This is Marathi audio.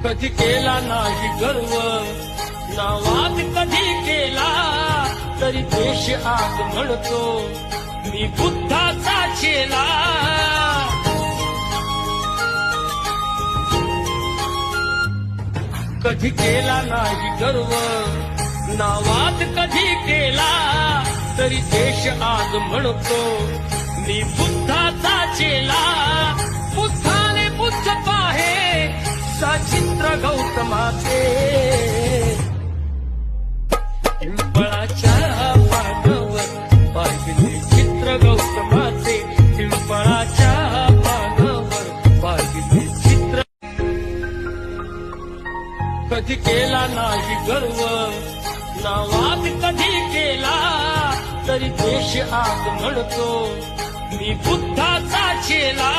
कधी केला नाही गर्व ना वाद कधी केला तरी देश आज म्हणतो मी बुद्धाचा चेला. कधी केला नाही गर्व ना वाद कधी केला तरी देश आज म्हणतो मी बुद्धाचा चेला. बुद्धाने बुद्ध पाहे सचित्र गौतमाचे पिंपळाच्या पानावर पाहिले चित्र गौतमाचे. पिंपळाच्या पानावर पाहिले चित्र. कधी केला नाही गर्व ना वाद कधी केला तरी देश आज म्हणतो मी बुद्धाचा चेला.